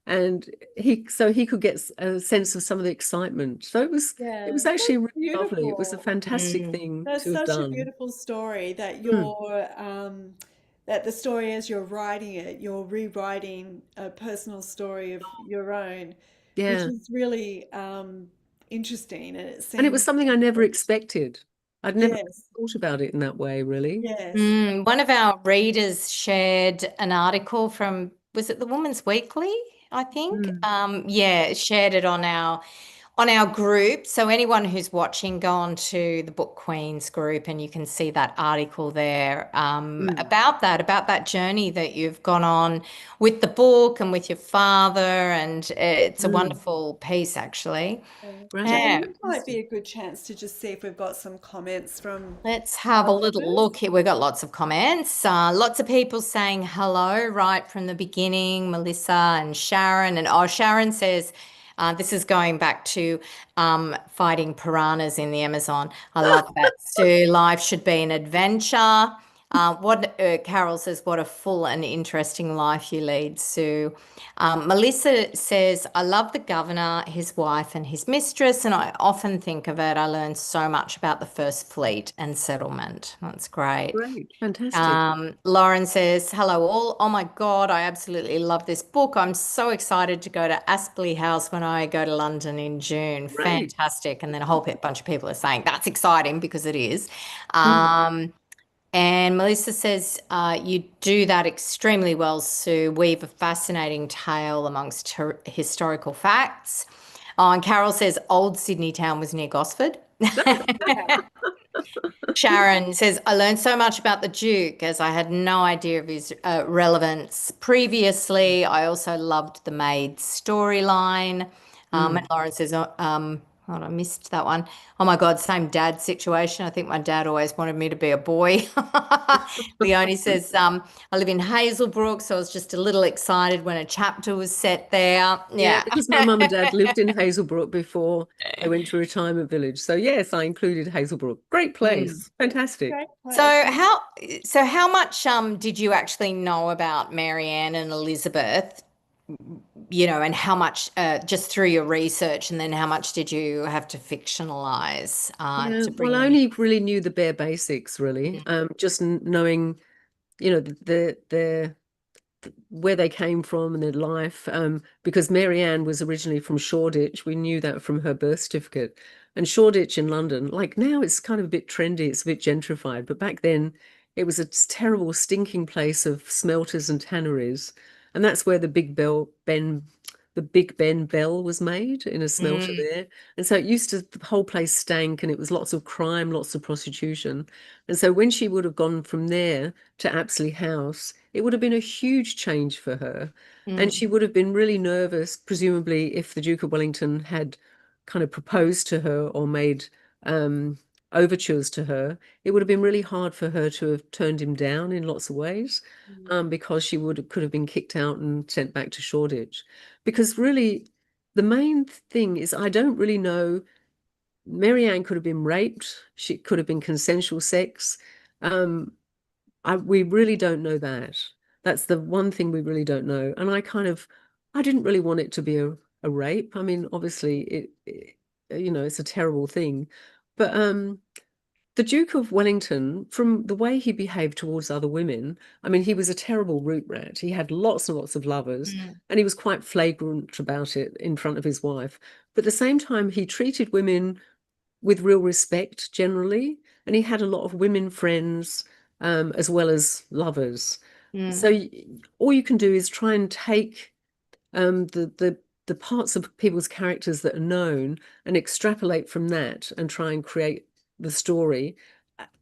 and he could get a sense of some of the excitement. So it was Yes, actually that's really lovely. It was a beautiful. fantastic Mm. thing That's to have such a done. beautiful story that Mm, that the story as you're writing it, you're rewriting a personal story of your own, which yeah, is really interesting and it and it was seems something I never expected. I'd never yes, thought about it in that way, really. yes. Mm. One of our readers shared an article from, was it the Woman's Weekly? I think. Mm, Yeah, shared it on our group. So anyone who's watching, go on to the Book Queens group and you can see that article there mm, about that journey that you've gone on with the book and with your father. And it's a mm. wonderful piece, actually. Right. Jane, Yeah. this might be a good chance to just see if we've got some comments from Let's have a our little members. look here. We've got lots of comments. Lots of people saying hello right from the beginning. Melissa and Sharon. And oh, Sharon says, this is going back to fighting piranhas in the Amazon. I love that, Sue. Life should be an adventure. What Carol says, what a full and interesting life you lead, Sue. Melissa says, I love the governor, his wife, and his mistress, and I often think of it. I learned so much about the First Fleet and settlement. That's great. Great. Fantastic. Lauren says, hello all. Oh my God, I absolutely love this book. I'm so excited to go to Aspley House when I go to London in June. Great. Fantastic. And then a whole bunch of people are saying that's exciting because it is. Mm. And Melissa says, you do that extremely well, Sue. Weave a fascinating tale amongst historical facts. Oh, and Carol says, Old Sydney Town was near Gosford. Sharon says, I learned so much about the Duke as I had no idea of his relevance previously. I also loved the maid storyline. And Mm. Lauren says, hold on, I missed that one. Oh my God, same dad situation. I think my dad always wanted me to be a boy. Leonie says, I live in Hazelbrook, so I was just a little excited when a chapter was set there. Yeah, Yeah. because my mum and dad lived in Hazelbrook before they went to retirement village. So yes, I included Hazelbrook. Great Mm. place. Fantastic. Great So place. how much did you actually know about Marianne and Elizabeth, and how much just through your research, and then how much did you have to fictionalize Yeah, to well, bring I them in? only really knew the bare basics, really. Just knowing, the where they came from and their life. Because Marianne was originally from Shoreditch. We knew that from her birth certificate. And Shoreditch in London, like now it's kind of a bit trendy, it's a bit gentrified, but back then it was a terrible, stinking place of smelters and tanneries. And that's where the Big Ben bell was made in a smelter Mm, there. And so the whole place stank and it was lots of crime, lots of prostitution. And so when she would have gone from there to Apsley House, it would have been a huge change for her. And mm, she would have been really nervous, presumably, if the Duke of Wellington had kind of proposed to her or made um, overtures to her. It would have been really hard for her to have turned him down in lots of ways, because she could have been kicked out and sent back to Shoreditch. Because really, the main thing is I don't really know. Marianne could have been raped. She could have been consensual sex. Um, we really don't know that. That's the one thing we really don't know. And I didn't really want it to be a rape. I mean, obviously it's a terrible thing. But the Duke of Wellington, from the way he behaved towards other women, I mean, he was a terrible root rat. He had lots and lots of lovers, mm, and he was quite flagrant about it in front of his wife. But at the same time, he treated women with real respect generally, and he had a lot of women friends, as well as lovers. mm. So all you can do is try and take the parts of people's characters that are known and extrapolate from that and try and create the story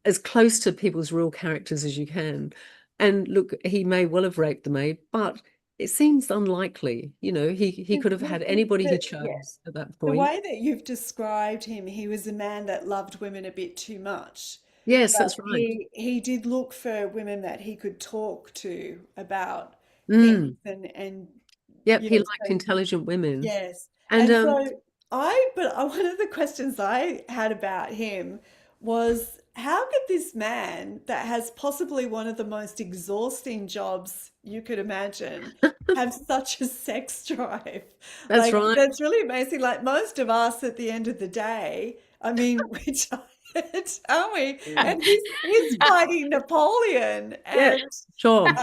as close to people's real characters as you can. And look, he may well have raped the maid, but it seems unlikely. He could have had anybody he Yeah. chose at that The point. way that you've described him, he was a man that loved women a bit too much. Yes, But that's right. he did look for women that he could talk to about things Mm. and Yep, you he know liked so intelligent women. yes. And And so one of the questions I had about him was how could this man that has possibly one of the most exhausting jobs you could imagine have such a sex drive? that's Like right. that's really amazing. Like most of us at the end of the day, I mean, we're tired, aren't we? Mm. And he's fighting Napoleon Yeah, and sure.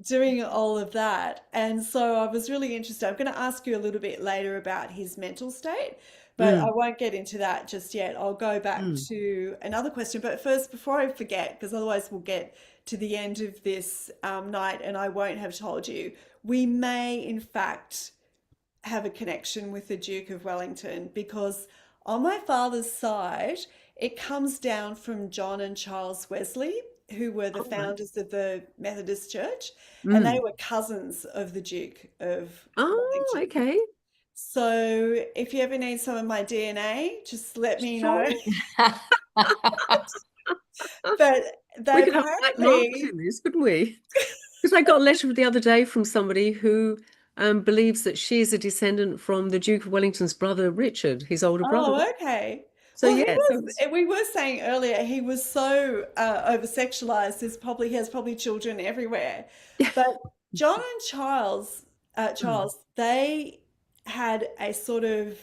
doing all of that. And so I was really interested. I'm going to ask you a little bit later about his mental state, but I Mm, won't get into that just yet. I'll go back mm. to another question. But first, before I forget, because otherwise we'll get to the end of this night and I won't have told you, we may in fact have a connection with the Duke of Wellington because on my father's side, it comes down from John and Charles Wesley, who were the All right. founders of the Methodist Church, and they Mm. were cousins of the Duke of Oh, Wellington. okay. So if you ever need some of my DNA, just let me know. Sure. But We they could have black marks apparently, in this, couldn't we? Because I got a letter the other day from somebody who believes that she is a descendant from the Duke of Wellington's brother, Richard, his older brother. oh, okay. So Well, he yeah, so was, we were saying earlier, he was so over-sexualized, he has probably children everywhere. But John and mm, Charles, they had a sort of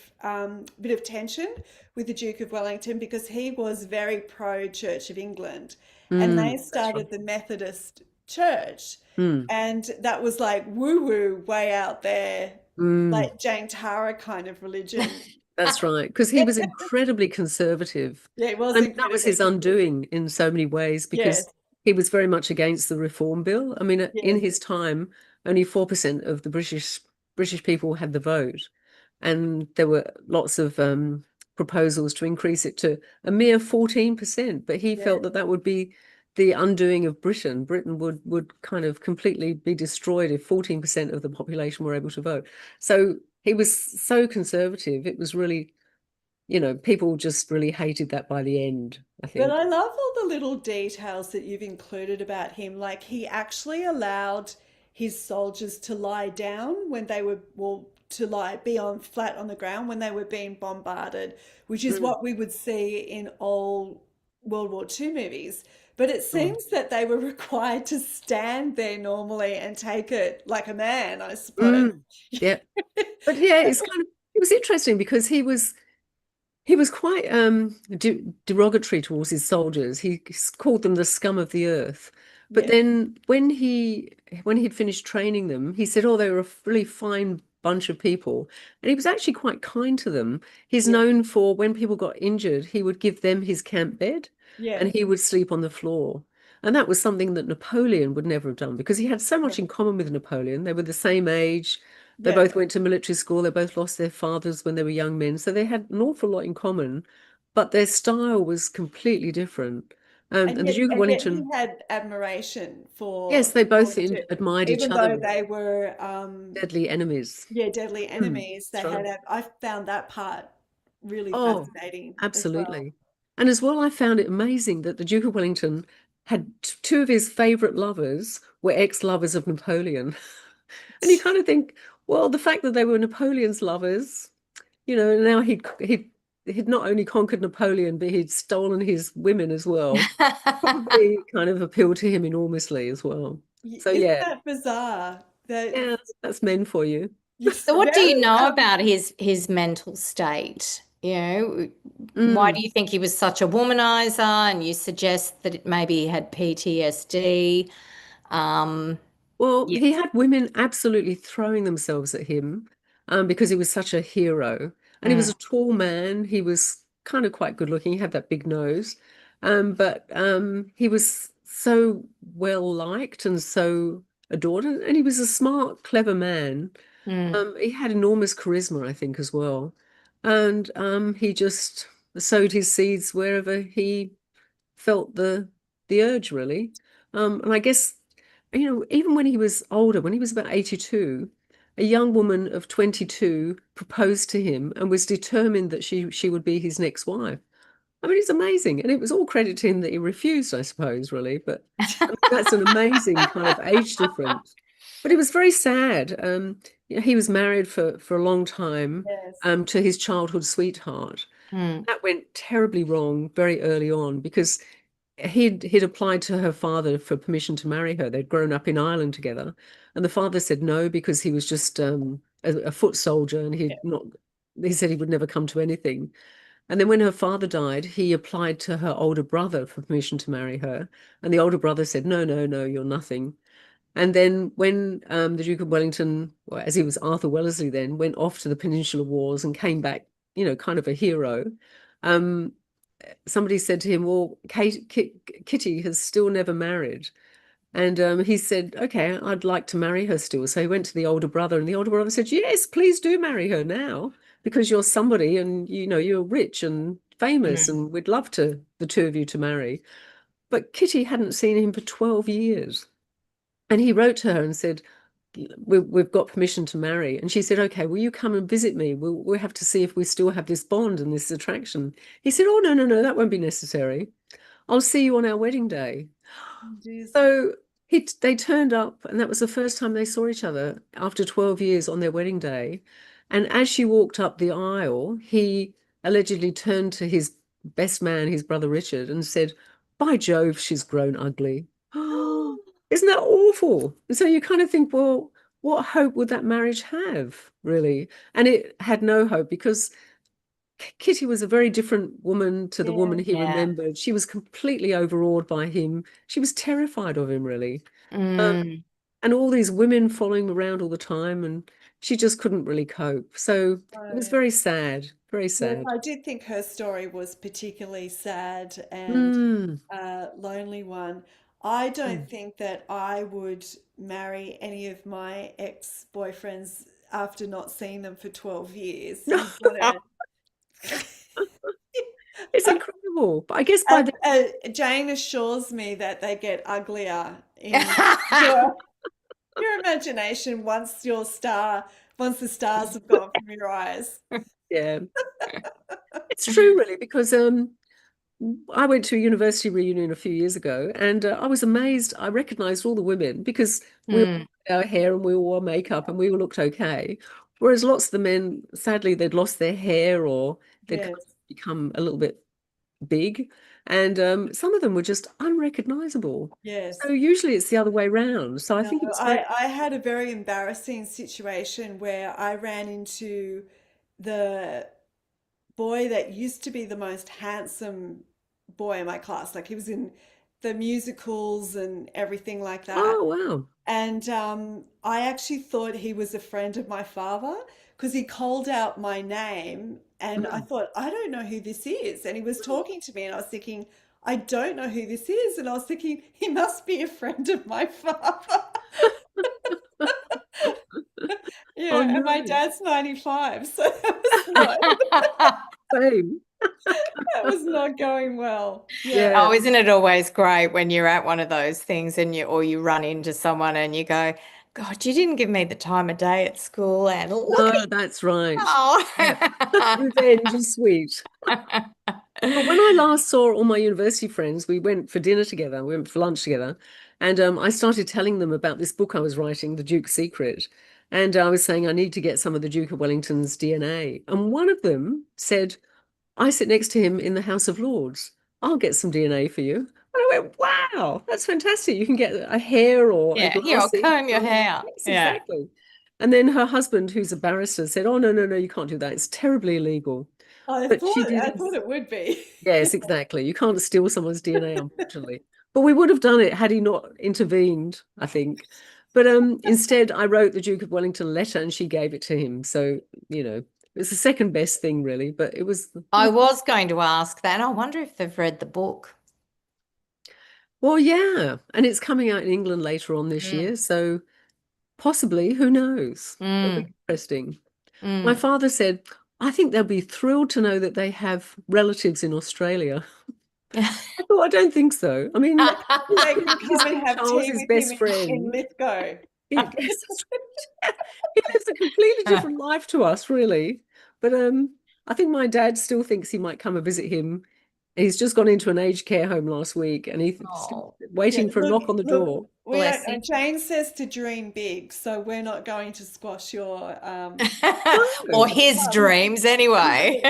bit of tension with the Duke of Wellington because he was very pro Church of England, and they that's right. started the Methodist Church, Mm, and that was like woo-woo way out there, mm. like Jane Tara kind of religion. That's right, because he was incredibly conservative. Yeah, it I was mean, that was incredibly his conservative. undoing in so many ways because Yes, he was very much against the Reform Bill. I mean, in yes, his time, only 4% of the British people had the vote, and there were lots of proposals to increase it to a mere 14%, but he Yeah. felt that that would be the undoing of Britain. Britain would kind of completely be destroyed if 14% of the population were able to vote. So he was so conservative. It was really, people just really hated that by the end, I But I think. love all the little details that you've included about him. Like he actually allowed his soldiers to lie down when they were, well, to lie, be on flat on the ground when they were being bombarded, which is Mm, what we would see in old World War II movies. But it mm, seems that they were required to stand there normally and take it like a man, I suppose. mm. Yeah. But yeah, it was interesting because he was quite derogatory towards his soldiers. He called them the scum of the earth. But Yeah, then when he'd finished training them, he said, "Oh, they were a really fine bunch of people," and he was actually quite kind to them. He's yeah, known for when people got injured, he would give them his camp bed, yeah, and he would sleep on the floor. And that was something that Napoleon would never have done because he had so yeah, much in common with Napoleon. They were the same age. They yeah. both went to military school. They both lost their fathers when they were young men. So they had an awful lot in common, but their style was completely different. And the Duke of And yet he Wellington, had admiration yes, they for both the two, admired each even other, though they were deadly enemies. yeah, deadly Hmm, enemies. that's They right. had I found that part really Oh, fascinating as well. absolutely. And as well, I found it amazing that the Duke of Wellington had two of his favorite lovers were ex-lovers of Napoleon. And you kind of think, well, the fact that they were Napoleon's lovers, now he'd not only conquered Napoleon, but he'd stolen his women as well. Probably kind of appealed to him enormously as well. So Isn't yeah, that bizarre? That yeah, that's men for you. it's So what do very you know about his mental state? Why do Mm. you think he was such a womanizer? And you suggest that it maybe he had PTSD. Um, Well, yeah. he had women absolutely throwing themselves at him because he was such a hero. And he was Mm, a tall man. He was kind of quite good looking. He had that big nose. But he was so well liked and so adored. And he was a smart, clever man. mm, He had enormous charisma, I think, as well. And he just sowed his seeds wherever he felt the urge, really. And I guess, even when he was older, when he was about 82, a young woman of 22 proposed to him and was determined that she would be his next wife. I mean, it's amazing. And it was all credit to him that he refused, I suppose, really. But I mean, that's an amazing kind of age difference. But it was very sad. He was married for a long time yes, to his childhood sweetheart. mm, That went terribly wrong very early on because he'd applied to her father for permission to marry her. They'd grown up in Ireland together, and the father said no because he was just a foot soldier, and yeah, he'd not. He said he would never come to anything. And then when her father died, he applied to her older brother for permission to marry her, and the older brother said, "No, no, no, you're nothing." And then when the Duke of Wellington, well, as he was Arthur Wellesley then, went off to the Peninsular Wars and came back, kind of a hero, um, somebody said to him, "Well, Kitty has still never married." And he said, "Okay, I'd like to marry her still." So he went to the older brother, and the older brother said, "Yes, please do marry her now because you're somebody and you're rich and famous, mm. and we'd love the two of you to marry." But Kitty hadn't seen him for 12 years. And he wrote to her and said, we've got permission to marry. And she said, "Okay, will you come and visit me? We'll have to see if we still have this bond and this attraction." He said, "Oh, no, no, no, that won't be necessary. I'll see you on our wedding day." geez. So they turned up, and that was the first time they saw each other after 12 years on their wedding day. And as she walked up the aisle, he allegedly turned to his best man, his brother Richard, and said, "By Jove, she's grown ugly." Isn't that awful? And so you kind of think, well, what hope would that marriage have, really? And it had no hope because Kitty was a very different woman to the woman Yeah. he Yeah. remembered. She was completely overawed by him. She was terrified of him, really. Um, Mm, and all these women following him around all the time, and she just couldn't really cope. So it was So, very sad, very yes, sad. I did think her story was particularly sad and Mm. lonely one. I don't Mm. think that I would marry any of my ex-boyfriends after not seeing them for 12 years. You've got to. It's incredible. But I guess by And then, Jane assures me that they get uglier in your imagination once the stars have gone from your eyes. yeah, it's true, really, because I went to a university reunion a few years ago, and I was amazed. I recognized all the women because we all Mm, had our hair and we all wore makeup and we all looked okay. Whereas lots of the men, sadly, they'd lost their hair or they'd kind of Yes, become a little bit big, and some of them were just unrecognizable. So yes. usually it's the other way round. So I No, think it's very, I had a very embarrassing situation where I ran into the boy that used to be the most handsome boy in my class. Like he was in the musicals and everything like that. oh wow. And I actually thought he was a friend of my father because he called out my name. And I Mm. thought, I don't know who this is. And he was talking to me, and I was thinking, I don't know who this is. And I was thinking, he must be a friend of my father. Oh Yeah. And my no. dad's 95. So Same. that was not going well. Yeah. Yeah. Oh, isn't it always great when you're at one of those things and you run into someone and you go, God, you didn't give me the time of day at school and look No, that's right. Yeah. at Revenge is sweet. But when I last saw all my university friends, we went for dinner together, we went for lunch together, and I started telling them about this book I was writing, The Duke's Secret. And I was saying I need to get some of the Duke of Wellington's DNA. And one of them said, I sit next to him in the House of Lords. I'll get some DNA for you. And I went, wow, that's fantastic. You can get a hair or a Yeah, here, I'll glassy. comb your hair. Yes, Yeah. exactly. And then her husband, who's a barrister, said, oh, no, no, no, you can't do that. It's terribly illegal. But she did. I thought it would be. Yes, exactly. You can't steal someone's DNA, unfortunately. But we would have done it had he not intervened, I think. But instead, I wrote the Duke of Wellington a letter and she gave it to him. So, it was the second best thing, really. But it was, I was going to ask that. I wonder if they've read the book. well, yeah. And it's coming out in England later on this Mm, year. So possibly, who knows? It'll be mm, interesting. My mm. father said, I think they'll be thrilled to know that they have relatives in Australia. Oh, I don't think so. I mean, They can he's come and King have tea Charles's with him best in friend. Lithgow. Yes, that's right. He lives a completely different life to us, really. But I think my dad still thinks he might come and visit him. He's just gone into an aged care home last week, and he's Oh, Yeah, waiting for a knock on the look, door. we don't bless him. know. Jane says to dream big, so we're not going to squash your Or No, his dreams, anyway.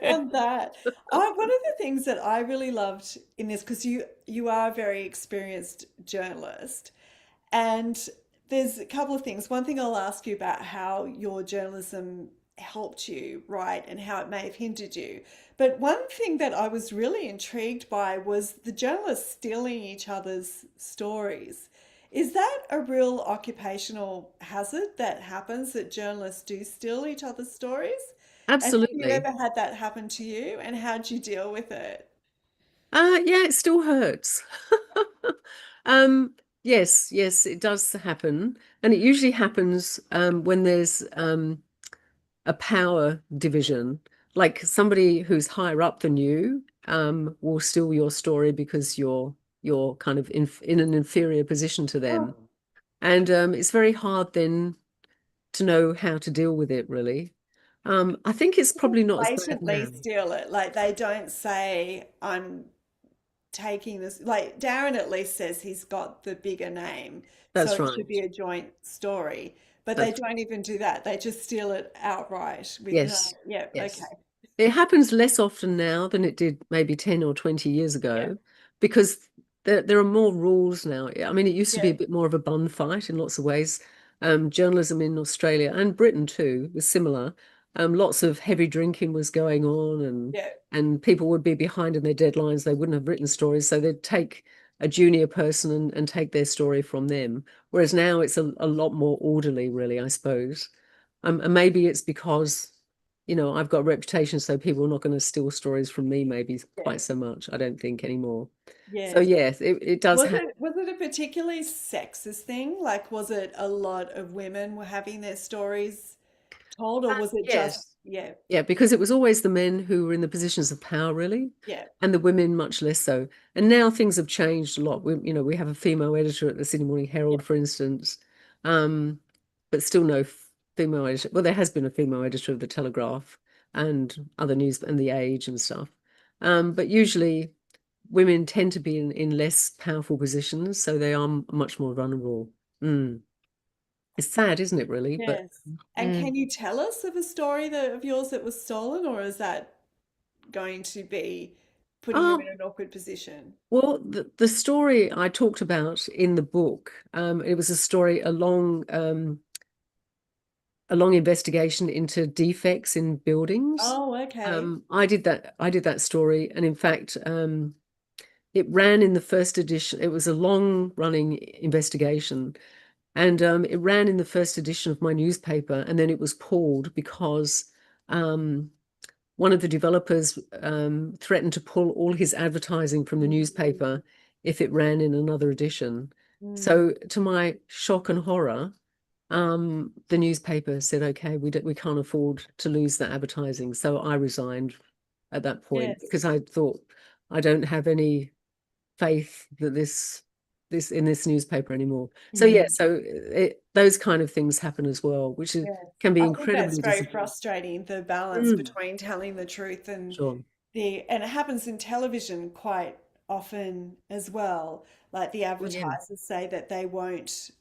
on that. One of the things that I really loved in this, because you are a very experienced journalist, and there's a couple of things. One thing I'll ask you about how your journalism helped you, right, and how it may have hindered you. But one thing that I was really intrigued by was the journalists stealing each other's stories. Is that a real occupational hazard that happens, that journalists do steal each other's stories? And have you absolutely. ever had that happen to you? And how'd you deal with it? Yeah, it still hurts. Um, yes, yes, it does happen, and it usually happens when there's a power division, like somebody who's higher up than you will steal your story because you're kind of in an inferior position to them. And it's very hard then to know how to deal with it, really. I think it's probably not as bad Blatantly now. steal it. Like they don't say, I'm taking this. Like Darren at least says he's got the bigger name, so That's it should be right. a joint story. But they That's don't even do that. They just steal it outright with no, yes, yeah, okay. yes. It happens less often now than it did maybe 10 or 20 years Yeah, ago because there are more rules now. I mean, it used to be yeah, a bit more of a bun fight in lots of ways. Journalism in Australia and Britain too was similar. Lots of heavy drinking was going on, yeah. and people would be behind in their deadlines. They wouldn't have written stories, so they'd take a junior person and take their story from them. Whereas now it's a lot more orderly, really, I suppose. And maybe it's because I've got a reputation, so people are not going to steal stories from me, maybe quite Yes, so much, I don't think anymore. So yes. yes, it does happen. Was it a particularly sexist thing? Like, was it a lot of women were having their stories told, or was it just, Yes. yeah, Yeah, because it was always the men who were in the positions of power, really, yeah, and the women much less so. And now things have changed a lot. We have a female editor at the Sydney Morning yeah. Herald, for instance, um, but still no female editor. Well, there has been a female editor of the Telegraph and other news and the Age and stuff. But usually women tend to be in less powerful positions, so they are much more vulnerable. Mm. It's sad, isn't it, really? But Yes. And Mm. can you tell us of a story of yours that was stolen, or is that going to be putting you in oh, an awkward position? well, the story I talked about in the book, it was a story, a long investigation into defects in buildings. Oh, okay. I did that story, and in fact, it ran in the first edition. It was a long running investigation, and it ran in the first edition of my newspaper, and then it was pulled because um, one of the developers threatened to pull all his advertising from the Mm, newspaper if it ran in another edition. mm, So, to my shock and horror, the newspaper said, "Okay, we can't afford to lose that advertising." So I resigned at that point yes. because I thought I don't have any faith that this in this newspaper anymore. So yeah, Mm. those kind of things happen as well, which Yes. can be I think that's incredibly very disappointing. frustrating, the balance Mm, between telling the truth sure. and it happens in television quite often as well. Like the Well, yeah. advertisers say that they won't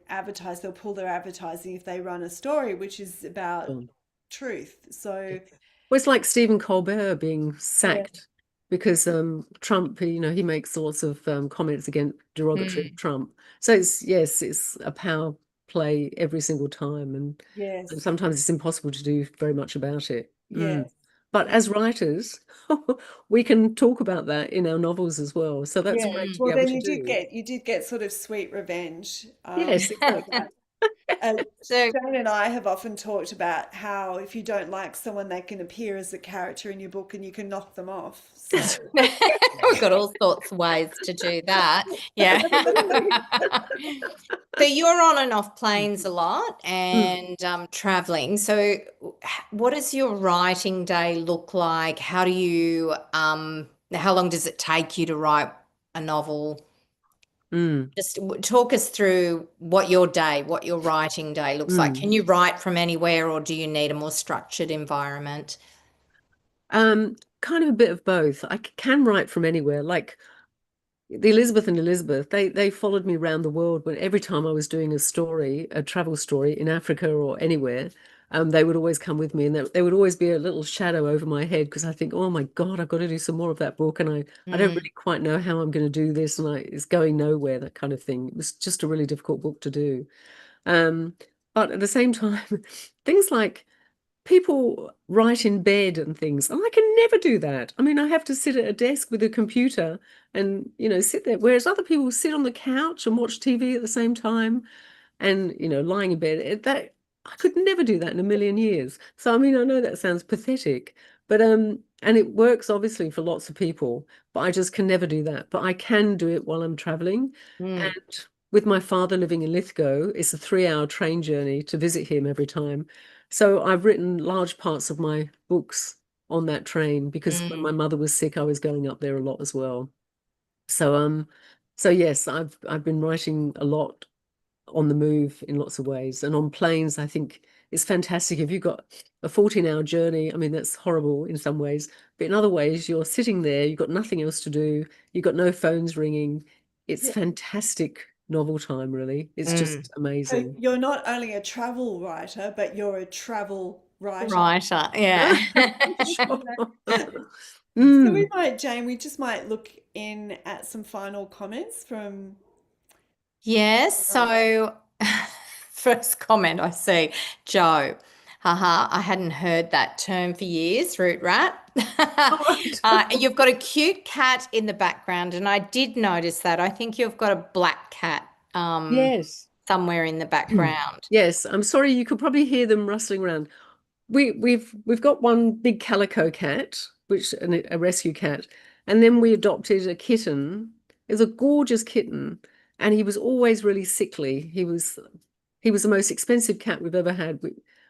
advertise, they'll pull their advertising if they run a story which is about Sure. truth. Yeah. So Well, it's like Stephen Colbert being yeah, sacked because Trump, he makes lots of comments against derogatory of Mm. Trump. So it's a power play every single time, and yes, sometimes it's impossible to do very much about it. Mm. yes, But yes. as writers, we can talk about that in our novels as well. So that's Yes. great to Mm. be Well, able then to do. you did get sort of sweet revenge Yes, for exactly. that. Uh, So Jane and I have often talked about how if you don't like someone, they can appear as a character in your book and you can knock them off. So, That's we've got all sorts of ways to do that. Yeah. absolutely. So you're on and off planes a lot Mm, and traveling. So what does your writing day look like? How long does it take you to write a novel? mm, Just talk us through what your writing day looks like. mm. Can you write from anywhere or do you need a more structured environment? Kind of a bit of both. I can write from anywhere. Like the Elizabeth and Elizabeth, they followed me around the world when every time I was doing a story, a travel story in Africa or anywhere, they would always come with me, and there would always be a little shadow over my head because I think, oh my God, I've got to do some more of that book, and I don't Mm, really quite know how I'm going to do this, and it's going nowhere, that kind of thing. It was just a really difficult book to do. Um, but at the same time, things like people write in bed and things, and I can never do that. I mean, I have to sit at a desk with a computer and sit there, whereas other people sit on the couch and watch TV at the same time, and lying in bed. That I could never do that in a million years. So I mean, I know that sounds pathetic, but and it works obviously for lots of people, but I just can never do that. But I can do it while I'm traveling. mm, And with my father living in Lithgow, it's a 3-hour train journey to visit him every time. So I've written large parts of my books on that train because when my mm, mother was sick, I was going up there a lot as well. So so yes, I've been writing a lot on the move in lots of ways. And on planes, I think it's fantastic. If you've got a 14-hour journey, I mean, that's horrible in some ways, but in other ways, you're sitting there, you've got nothing else to do, you've got no phones ringing. It's yeah. fantastic novel time, really. It's mm. just So amazing. you're not only a travel writer, but you're a travel writer. Writer, yeah. Sure. So Mm. Jane, we just might look in at some final comments from. Yes, so first comment I see, Joe. Haha, I hadn't heard that term for years, root rat. All right. You've got a cute cat in the background, and I did notice that. I think you've got a black cat Yes. somewhere in the background. Yes, I'm sorry, you could probably hear them rustling around. We've got one big calico cat, which a rescue cat, and then we adopted a kitten. It was a gorgeous kitten, and he was always really sickly. He was He was the most expensive cat we've ever had.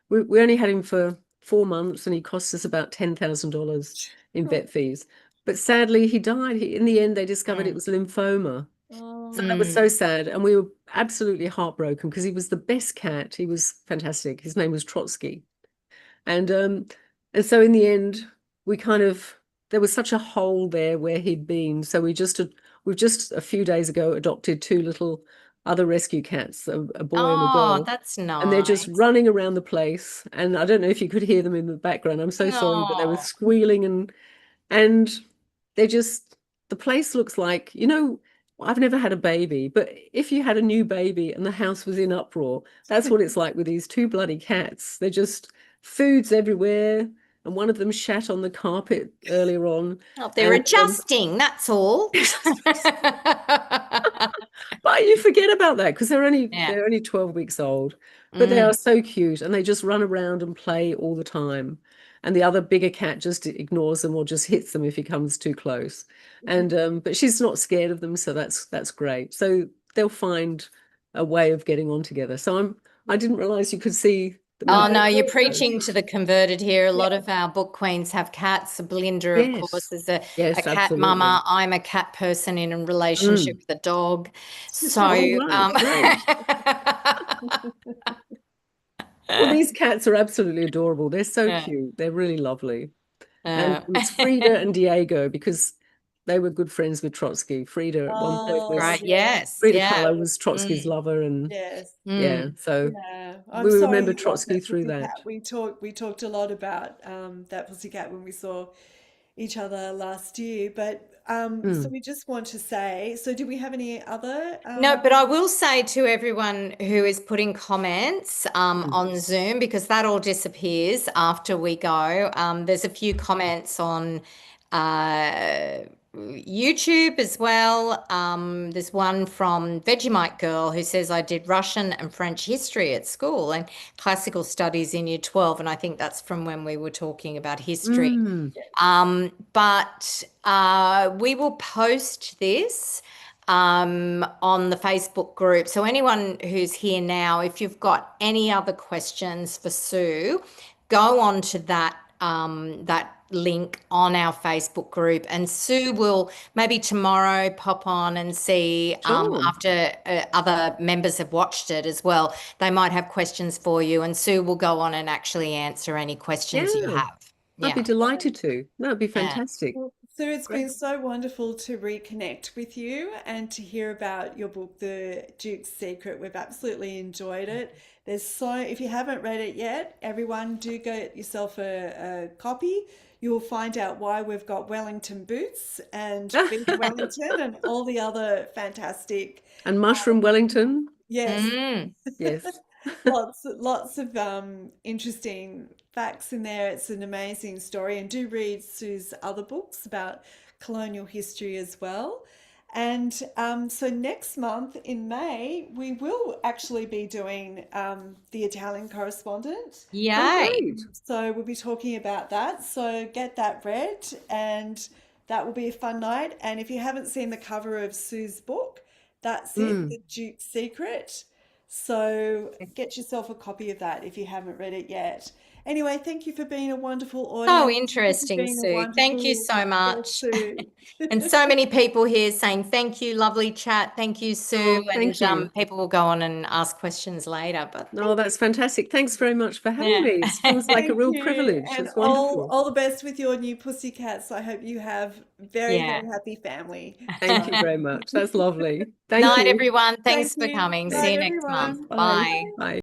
We only had him for 4 months, and he cost us about $10,000 in vet fees. But sadly, he died. In the end, they discovered it Mm. was lymphoma. Oh, So that was Mm. so sad, and we were absolutely heartbroken because he was the best cat. He was fantastic. His name was Trotsky, and so in the end, we kind of there was such a hole there where he'd been. So we've just a few days ago adopted two little other rescue cats, a boy and a Oh, girl, that's and they're just nice. running around the place. And I don't know if you could hear them in the background. I'm so sorry, but they were Oh. squealing and they just the place looks like, I've never had a baby, but if you had a new baby and the house was in uproar, that's what it's like with these two bloody cats. They're just food's everywhere, and one of them shat on the carpet earlier on. Oh, they're And adjusting, that's all. but you forget about that because they're only Yeah. they're only 12 weeks old, but they are Mm. so cute and they just run around and play all the time. And the other bigger cat just ignores them or just hits them if he comes too close. And but she's not scared of them, so that's great. So they'll find a way of getting on together. So I didn't realize you could see them in Oh the no, you're background. preaching to the converted here. A yeah. lot of our book queens have cats. Belinda, of course, Yes, is a yes, cat absolutely. mama. I'm a cat person in a relationship Mm. with a dog. So, Oh, right, great. Well, these cats are absolutely adorable. They're so yeah. cute. They're really lovely. And Uh, it's Frida and Diego because they were good friends with Trotsky. Frida at one point Oh, was right. yeah. Yes. Frida Yeah. Kahlo was Trotsky's Mm, lover, and Yes. yeah, mm. so Yeah. I'm we sorry remember you lost Trotsky that through pussycat. that. We talked a lot about that pussycat when we saw each other last year. But so Mm, we just want to say, so do we have any other No, but I will say to everyone who is putting comments mm, on Zoom, because that all disappears after we go. There's a few comments on YouTube as well. There's one from Vegemite Girl who says, I did Russian and French history at school and classical studies in year 12. And I think that's from when we were talking about history. mm. But we will post this on the Facebook group. So anyone who's here now, if you've got any other questions for Sue, go on to that link on our Facebook group, and Sue will maybe tomorrow pop on and see Sure. after other members have watched it as well. They might have questions for you, and Sue will go on and actually answer any questions you Yeah, have. I'd be Yeah, delighted to. That'd be yeah. fantastic. Well, Sue, it's Great. been so wonderful to reconnect with you and to hear about your book, The Duke's Secret. We've absolutely enjoyed it. If you haven't read it yet, everyone do get yourself a copy. You'll find out why we've got Wellington boots and beef Wellington and all the other fantastic, And Mushroom Wellington. yes, Mm. Yes. lots of interesting facts in there. It's an amazing story, and do read Sue's other books about colonial history as well. And so next month in May, we will actually be doing the Italian correspondent. Oh, Yay. great. So we'll be talking about that. So get that read, and that will be a fun night. And if you haven't seen the cover of Sue's book, that's it, Mm. The Duke's Secret. So get yourself a copy of that if you haven't read it yet. Anyway, thank you for being a wonderful So audience. Thank you for interesting, being a Sue. Thank you wonderful so guest, much. Sue. And so many people here saying thank you, lovely chat. Thank you, Sue. Oh, And thank you. people will go on and ask questions later. But No, that's fantastic. Thanks very much for having yeah. me. It feels like a Thank real you, privilege. and It's all wonderful. all the best with your new pussycats. I hope you have very, Yeah. very happy family. Thank you very much. That's lovely. Thank Night, you. everyone. Thank Thanks for you. coming. See Night, you next month. Bye. everyone. Bye. Bye. Bye.